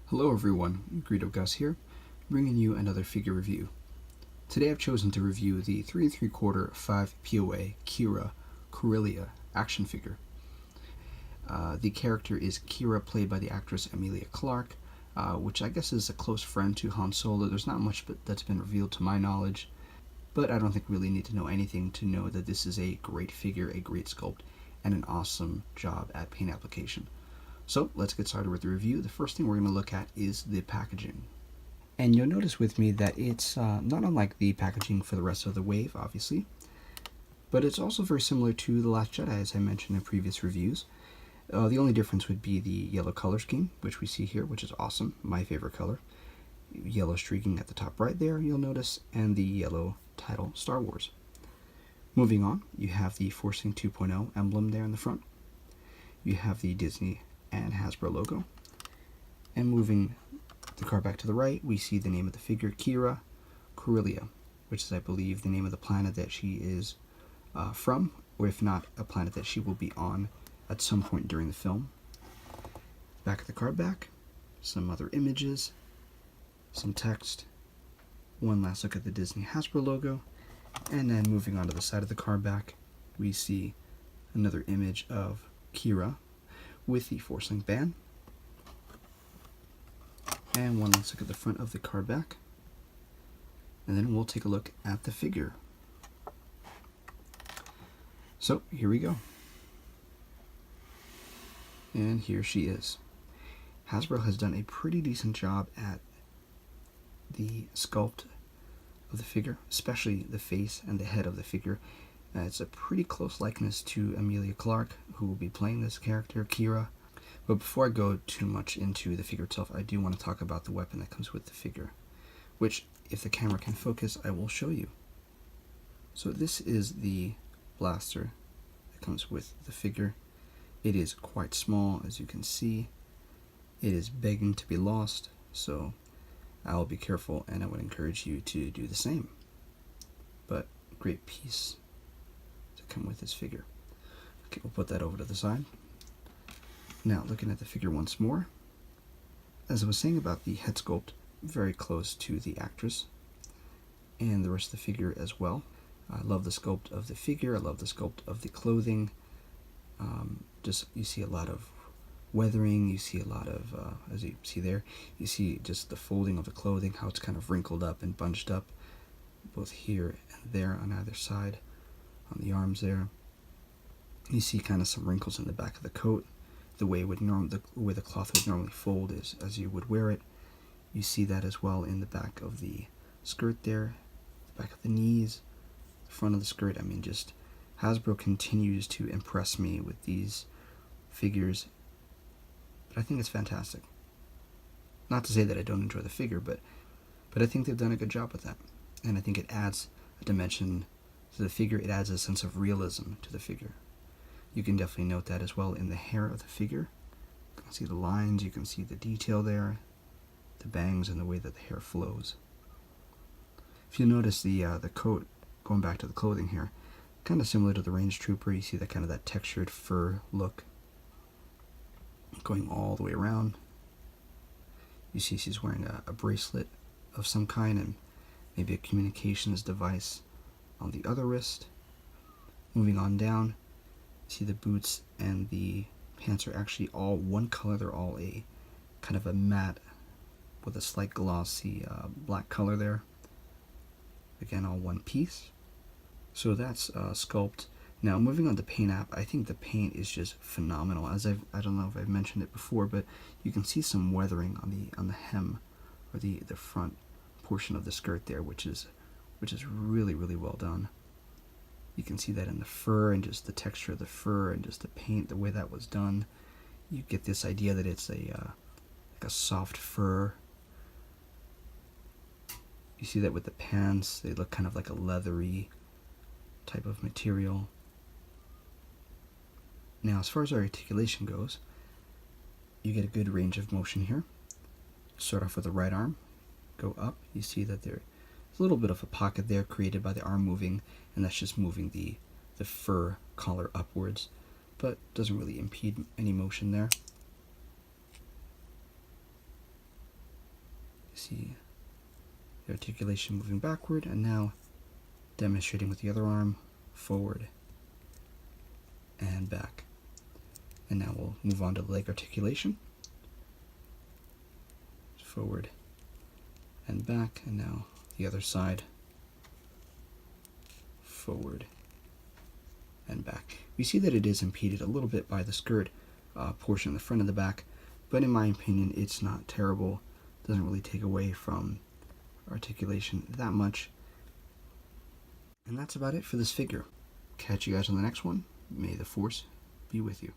Hello everyone, Greedo Gus here, bringing you another figure review. Today I've chosen to review the 3 3/4 5POA Qi'Ra Corellia action figure. The character is Qi'Ra, played by the actress Emilia Clarke, which I guess is a close friend to Han Solo. There's not much that's been revealed to my knowledge, but I don't think we really need to know anything to know that this is a great figure, a great sculpt, and an awesome job at paint application. So let's get started with the review. The first thing we're going to look at is the packaging. And you'll notice with me that it's not unlike the packaging for the rest of the wave, obviously, but it's also very similar to The Last Jedi, as I mentioned in previous reviews. The only difference would be the yellow color scheme, which we see here, which is awesome, my favorite color. Yellow streaking at the top right there, you'll notice, and the yellow title, Star Wars. Moving on, you have the Forcing 2.0 emblem there in the front. You have the Disney and Hasbro logo. And moving the card back to the right, we see the name of the figure, Qi'Ra Corellia, which is, I believe, the name of the planet that she is from, or if not, a planet that she will be on at some point during the film. Back of the card back, some other images, some text, one last look at the Disney Hasbro logo, and then moving on to the side of the card back, we see another image of Qi'Ra with the Force Link band. And one last look at the front of the card back. And then we'll take a look at the figure. So here we go. And here she is. Hasbro has done a pretty decent job at the sculpt of the figure, especially the face and the head of the figure. It's a pretty close likeness to Emilia Clarke, who will be playing this character, Qi'Ra. But before I go too much into the figure itself, I do want to talk about the weapon that comes with the figure, which, if the camera can focus, I will show you. So this is the blaster that comes with the figure. It is quite small, as you can see. It is begging to be lost, so I'll be careful, and I would encourage you to do the same. But great piece to come with this figure. Okay, we'll put that over to the side. Now, looking at the figure once more, as I was saying about the head sculpt, very close to the actress and the rest of the figure as well. I love the sculpt of the figure. I love the sculpt of the clothing. You see a lot of weathering. You see a lot of, as you see there, you see just the folding of the clothing, how it's kind of wrinkled up and bunched up, both here and there on either side, on the arms there. You see kind of some wrinkles in the back of the coat. The way the cloth would normally fold is as you would wear it. You see that as well in the back of the skirt there, the back of the knees, the front of the skirt. I mean, just Hasbro continues to impress me with these figures, but I think it's fantastic. Not to say that I don't enjoy the figure, but I think they've done a good job with that, and I think it adds a dimension to the figure. It adds a sense of realism to the figure. You can definitely note that as well in the hair of the figure. You can see the lines, you can see the detail there, the bangs, and the way that the hair flows. If you notice the coat, going back to the clothing here, kind of similar to the Range Trooper. You see that kind of that textured fur look going all the way around. You see she's wearing a bracelet of some kind and maybe a communications device on the other wrist. Moving on down, see the boots and the pants are actually all one color. They're all a kind of a matte with a slight glossy black color there. Again, all one piece. So that's sculpt. Now moving on to paint app, I think the paint is just phenomenal. As I don't know if I've mentioned it before, but you can see some weathering on the hem or the front portion of the skirt there, which is really, really well done. You can see that in the fur and just the texture of the fur and just the paint, the way that was done. You get this idea that it's like a soft fur. You see that with the pants, they look kind of like a leathery type of material. Now, as far as our articulation goes, you get a good range of motion here. Start off with the right arm, go up. You see that there's a little bit of a pocket there created by the arm moving, and that's just moving the fur collar upwards, but doesn't really impede any motion there. see the articulation moving backward, and now demonstrating with the other arm, forward and back. And now we'll move on to the leg articulation. Forward and back, and now the other side, forward and back. We see that it is impeded a little bit by the skirt portion in the front of the back, but in my opinion it's not terrible. Doesn't really take away from articulation that much. And that's about it for this figure. Catch you guys on the next one. May the force be with you.